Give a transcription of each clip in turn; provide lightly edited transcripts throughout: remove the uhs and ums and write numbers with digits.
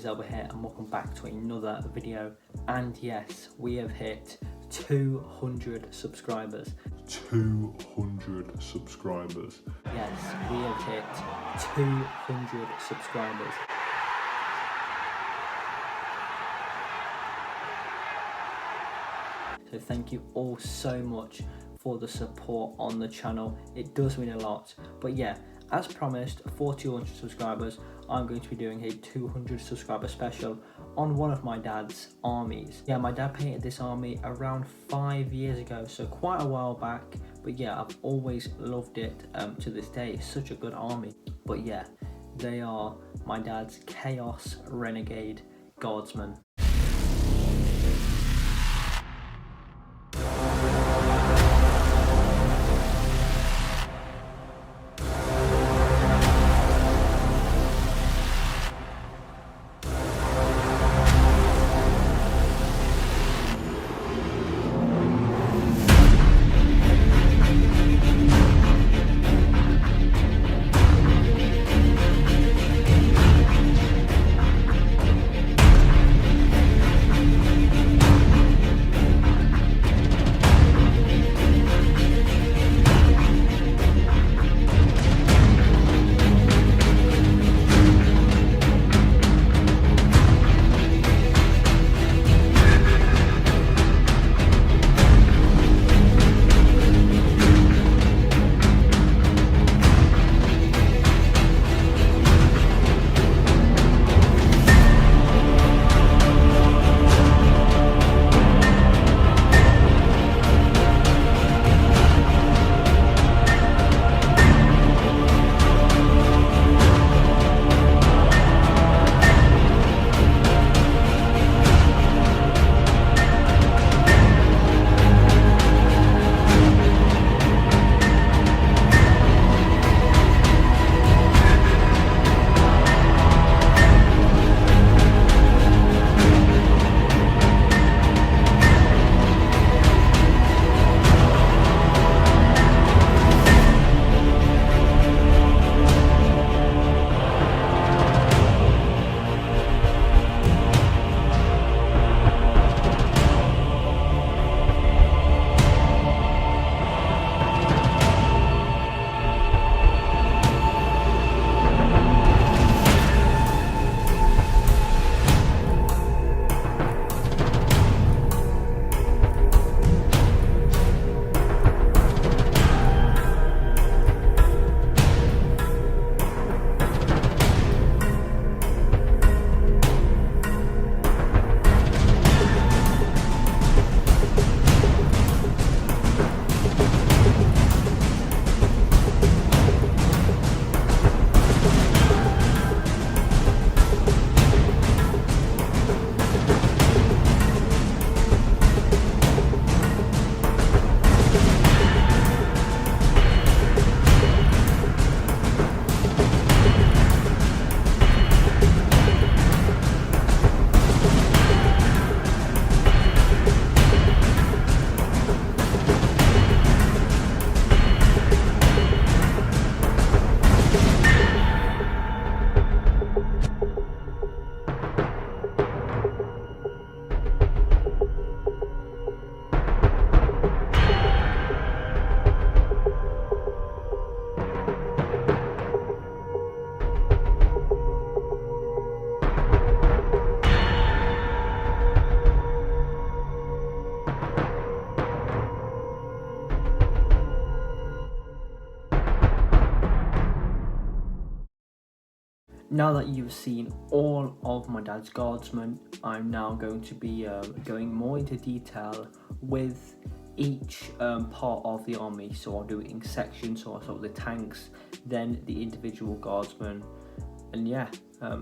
guys, over here and welcome back to another video. And yes, we have hit 200 subscribers. 200 subscribers. Yes, we have hit 200 subscribers. So thank you all so much for the support on the channel. It does mean a lot. But yeah, as promised, for 200 subscribers, I'm going to be doing a 200 subscriber special on one of my dad's armies. Yeah, my dad painted this army around 5 years ago, so quite a while back. But yeah, I've always loved it to this day. It's such a good army. But yeah, they are my dad's Chaos Renegade Guardsmen. Now that you've seen all of my dad's guardsmen, I'm now going to be going more into detail with each part of the army. So I'll do it in sections, so I'll start with the tanks, then the individual guardsmen, and yeah,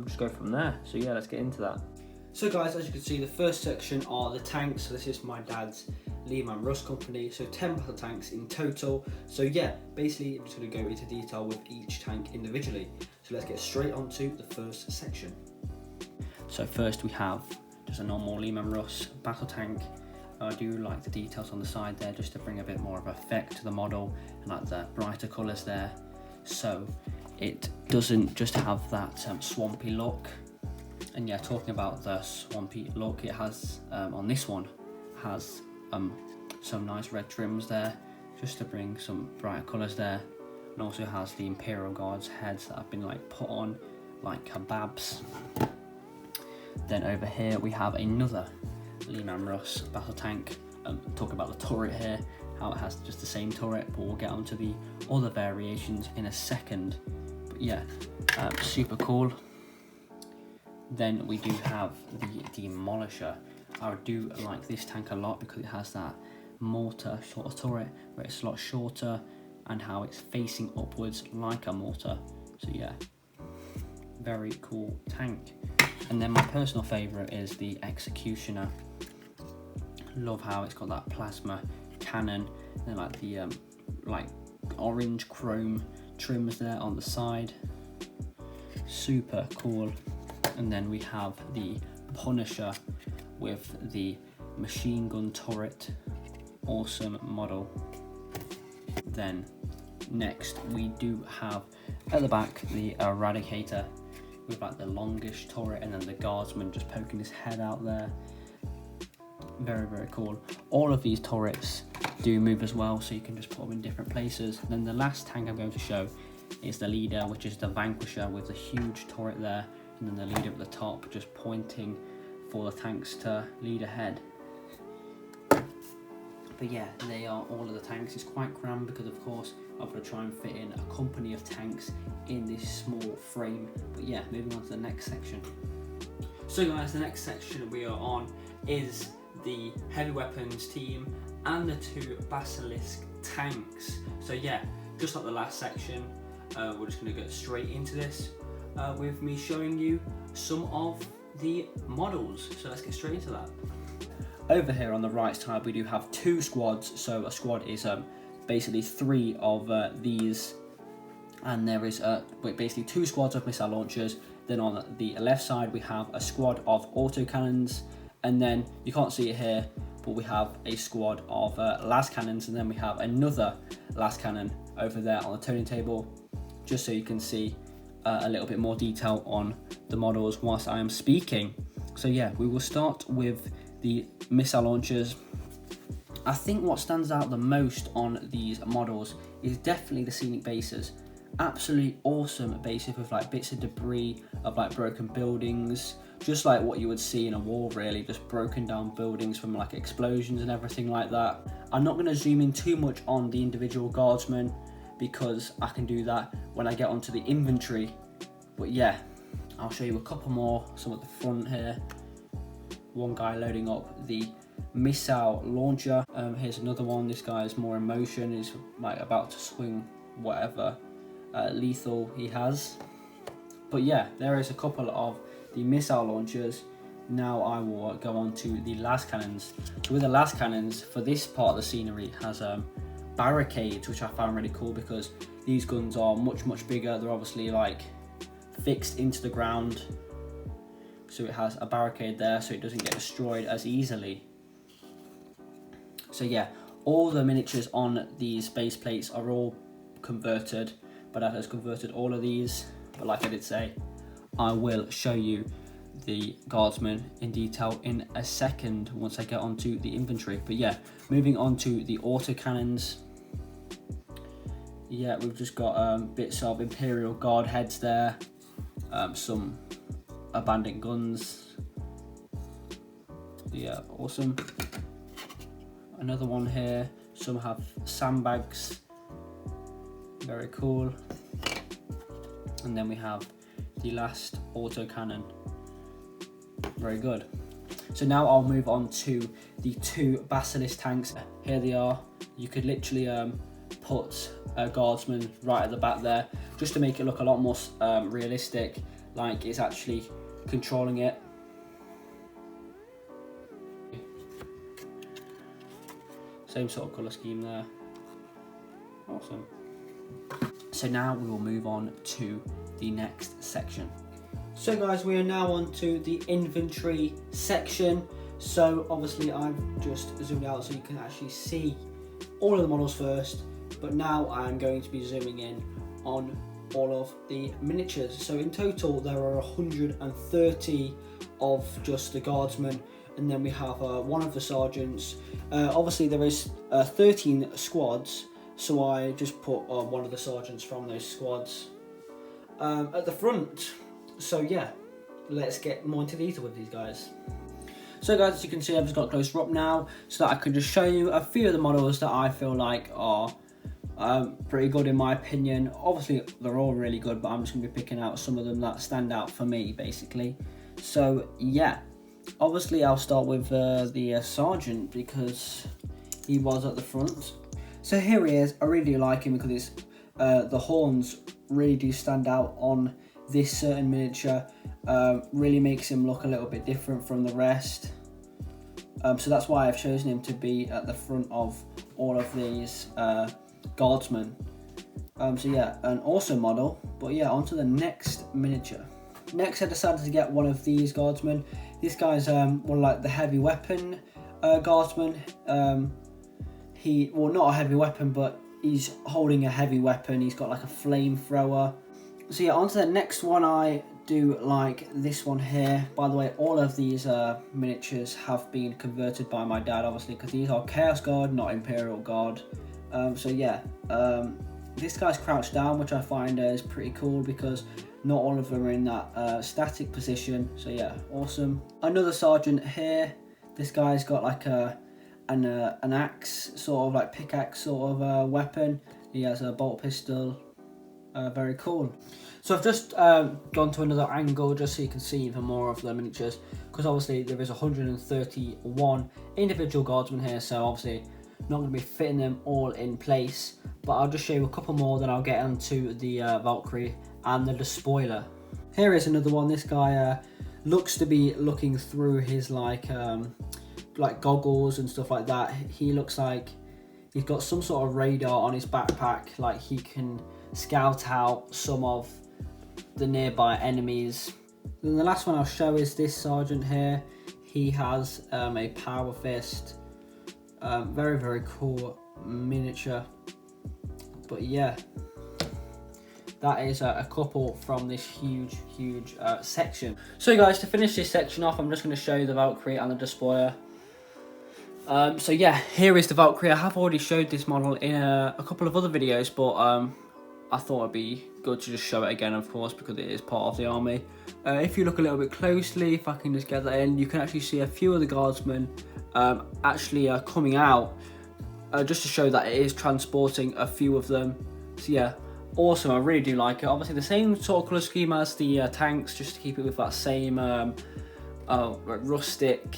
just go from there. So yeah, let's get into that. So guys, as you can see, the first section are the tanks. So this is my dad's Lehman Russ company, so 10 battle tanks in total. So yeah, basically I'm just going to go into detail with each tank individually. So let's get straight onto the first section. So first we have just a normal Lehman Russ battle tank. I do like the details on the side there, just to bring a bit more of effect to the model, and like the brighter colours there. So it doesn't just have that swampy look. And yeah, talking about the swampy look, it has on this one has some nice red trims there, just to bring some brighter colours there, and also has the Imperial Guards heads that have been like put on like kebabs. Then over here we have another Lehman Russ battle tank. Talk about the turret here, how it has just the same turret, but we'll get onto the other variations in a second. But yeah, super cool. Then we do have the Demolisher. I do like this tank a lot because it has that mortar sort of turret where it's a lot shorter and how it's facing upwards like a mortar. So yeah, very cool tank. And then my personal favourite is the Executioner. Love how it's got that plasma cannon and like the like orange chrome trims there on the side. Super cool. And then we have the Punisher with the machine gun turret. Awesome model. Then next we do have at the back the Eradicator with like the longish turret, and then the Guardsman just poking his head out there. Very, very cool. All of these turrets do move as well, so you can just put them in different places. And then the last tank I'm going to show is the Leader, which is the Vanquisher with the huge turret there, and then the Leader at the top just pointing for the tanks to lead ahead. But yeah, they are all of the tanks. It's quite crammed because of course I've got to try and fit in a company of tanks in this small frame. But yeah, moving on to the next section. So guys, the next section we are on is the heavy weapons team and the 2 Basilisk tanks. So yeah, just like the last section, we're just going to get straight into this with me showing you some of the models. So let's get straight into that. Over here on the right side we do have 2 squads. So a squad is basically 3 of these, and there is basically 2 squads of missile launchers. Then on the left side we have a squad of autocannons, and then you can't see it here, but we have a squad of las cannons, and then we have another las cannon over there on the turning table, just so you can see a little bit more detail on the models whilst I am speaking. So yeah, we will start with the missile launchers. I think what stands out the most on these models is definitely the scenic bases. Absolutely awesome bases with like bits of debris of like broken buildings, just like what you would see in a war really, just broken down buildings from like explosions and everything like that. I'm not going to zoom in too much on the individual guardsmen because I can do that when I get onto the inventory. But yeah, I'll show you a couple more, some at the front here. One guy loading up the missile launcher. Here's another one. This guy is more in motion. He's like about to swing whatever lethal he has. But yeah, there is a couple of the missile launchers. Now I will go on to the las cannons. So with the las cannons, for this part of the scenery, it has barricades, which I found really cool because these guns are much bigger. They're obviously like fixed into the ground, so it has a barricade there so it doesn't get destroyed as easily. So yeah, all the miniatures on these base plates are all converted, but that has converted all of these. But like I did say, I will show you the guardsmen in detail in a second once I get onto the inventory. But yeah, moving on to the autocannons. Yeah, we've just got bits of Imperial guard heads there, some abandoned guns. Yeah, awesome. Another one here. Some have sandbags. Very cool. And then we have the last autocannon. Very good. So now I'll move on to the 2 Basilisk tanks. Here they are. You could literally put a guardsman right at the back there, just to make it look a lot more realistic, like it's actually controlling it. Same sort of colour scheme there. Awesome. So now we will move on to the next section. So guys, we are now on to the inventory section. So obviously I've just zoomed out so you can actually see all of the models first, but now I'm going to be zooming in on all of the miniatures. So in total there are 130 of just the Guardsmen, and then we have one of the sergeants. Obviously there is 13 squads, so I just put one of the sergeants from those squads at the front. So yeah, let's get more into detail with these guys. So guys, as you can see, I've just got closer up now so that I can just show you a few of the models that I feel like are pretty good in my opinion. Obviously they're all really good, but I'm just going to be picking out some of them that stand out for me basically. So yeah, obviously I'll start with the sergeant because he was at the front. So here he is. I really do like him because the horns really do stand out on this certain miniature. Really makes him look a little bit different from the rest. So that's why I've chosen him to be at the front of all of these Guardsmen. So yeah, an awesome model. But yeah, on to the next miniature. Next I decided to get one of these Guardsmen. This guy's one of like the heavy weapon Guardsman. Well, not a heavy weapon, but he's holding a heavy weapon. He's got like a flamethrower. So yeah, on to the next one. I do like this one here. By the way, all of these miniatures have been converted by my dad, obviously, because these are Chaos Guard, not Imperial Guard. So yeah, this guy's crouched down, which I find is pretty cool because not all of them are in that static position. So yeah, awesome. Another sergeant here. This guy's got like an axe, sort of like pickaxe sort of weapon. He has a bolt pistol. Very cool. So I've just gone to another angle just so you can see even more of the miniatures, because obviously there is 131 individual Guardsmen here, so obviously not going to be fitting them all in place, but I'll just show you a couple more, then I'll get onto the Valkyrie and the Despoiler. Here is another one. This guy looks to be looking through his like goggles and stuff like that. He looks like he's got some sort of radar on his backpack, like he can scout out some of the nearby enemies. Then the last one I'll show is this sergeant here. He has a power fist. Very, very cool miniature. But yeah, that is a couple from this huge section. So guys, to finish this section off, I'm just going to show you the Valkyrie and the Despoiler. So yeah, here is the Valkyrie. I have already showed this model in a couple of other videos, but I thought it'd be good to just show it again, of course, because it is part of the army. If you look a little bit closely, if I can just get that in, you can actually see a few of the Guardsmen actually coming out, just to show that it is transporting a few of them. So yeah, awesome. I really do like it. Obviously the same sort of colour scheme as the tanks, just to keep it with that same rustic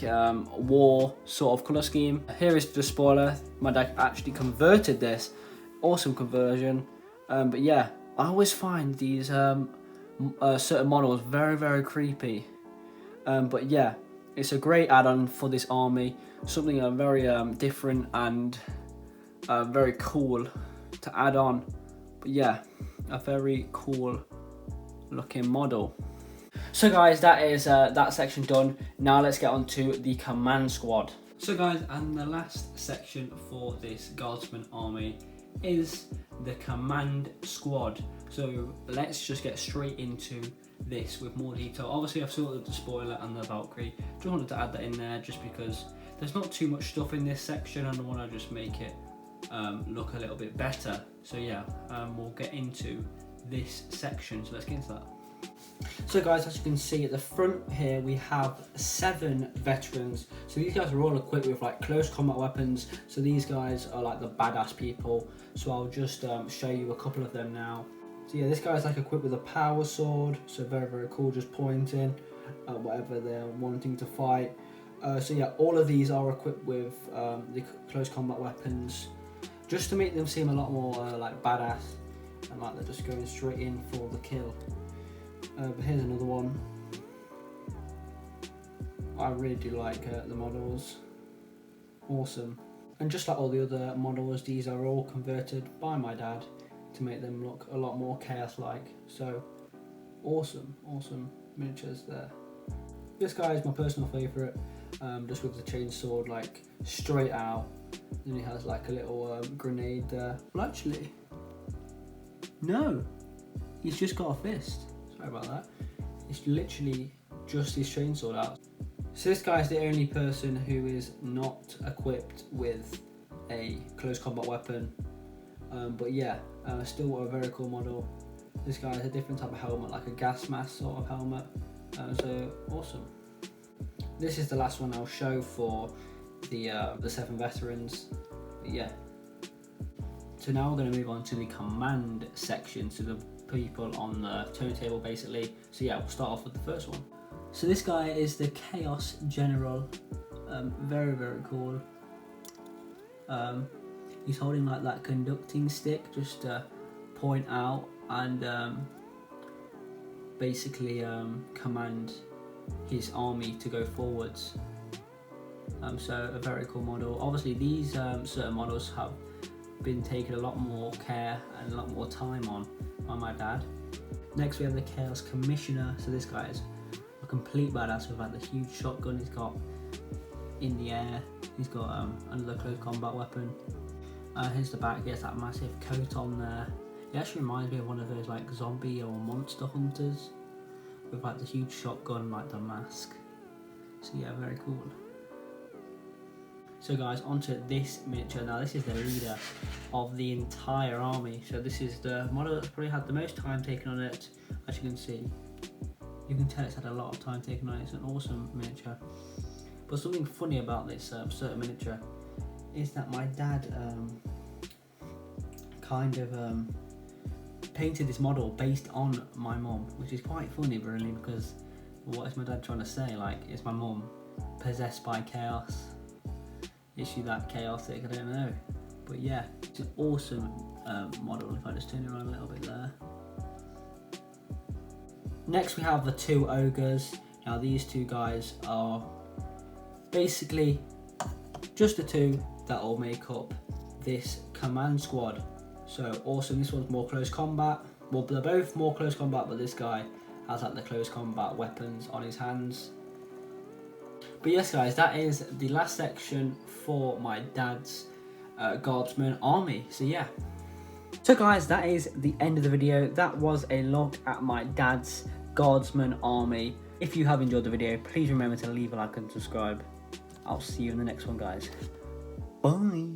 war sort of colour scheme. Here is the Despoiler. My dad actually converted this. Awesome conversion. But yeah, I always find these certain models very, very creepy. But yeah, it's a great add-on for this army. Something very different and very cool to add on. But yeah, a very cool looking model. So guys, that is that section done. Now let's get on to the command squad. So guys, and the last section for this Guardsman army is the command squad. So let's just get straight into this with more detail. Obviously I've sorted the Despoiler and the Valkyrie. Just wanted to add that in there just because there's not too much stuff in this section and I want to just make it look a little bit better. So yeah, we'll get into this section. So let's get into that. So guys, as you can see at the front here, we have 7 veterans. So these guys are all equipped with like close combat weapons. So these guys are like the badass people. So I'll just show you a couple of them now. So yeah, this guy's like equipped with a power sword. So very, very cool, just pointing at whatever they're wanting to fight. So yeah, all of these are equipped with the close combat weapons, just to make them seem a lot more like badass and like they're just going straight in for the kill. But here's another one. I really do like the models. Awesome. And just like all the other models, these are all converted by my dad to make them look a lot more chaos-like. So awesome, awesome miniatures there. This guy is my personal favourite, just with the chainsword like straight out. Then he has like a little grenade there. Well, actually, no. he's just got a fist. Sorry about that. It's literally just his chainsaw out. So this guy is the only person who is not equipped with a close combat weapon. But yeah, still a very cool model. This guy has a different type of helmet, like a gas mask sort of helmet. So awesome. This is the last one I'll show for the 7 veterans. But yeah. So now we're going to move on to the command section, so the people on the turntable basically. So yeah, we'll start off with the first one. So this guy is the Chaos General. Very, very cool. He's holding like that conducting stick just to point out and basically command his army to go forwards. So a very cool model. Obviously these certain models have been taken a lot more care and a lot more time on by my dad. Next we have the Chaos Commissioner. So this guy is a complete badass with like the huge shotgun he's got in the air. He's got another close combat weapon. Here's the back. He has that massive coat on there. It actually reminds me of one of those like zombie or monster hunters with like the huge shotgun, like the mask. So yeah, very cool. So guys, onto this miniature. Now this is the leader of the entire army. So this is the model that's probably had the most time taken on it. As you can see, you can tell it's had a lot of time taken on it. It's an awesome miniature. But something funny about this certain miniature is that my dad painted this model based on my mum, which is quite funny really, because what is my dad trying to say? Like, is my mum possessed by chaos? Is she that chaotic? I don't know. But yeah, it's an awesome model. If I just turn it around a little bit there. Next we have the 2 ogres. Now these 2 guys are basically just the 2 that will make up this command squad. So awesome. This one's more close combat. Well, they're both more close combat, but this guy has like the close combat weapons on his hands. But yes guys, that is the last section for my dad's Guardsmen army. So yeah. So guys, that is the end of the video. That was a look at my dad's Guardsmen army. If you have enjoyed the video, please remember to leave a like and subscribe. I'll see you in the next one guys. Bye.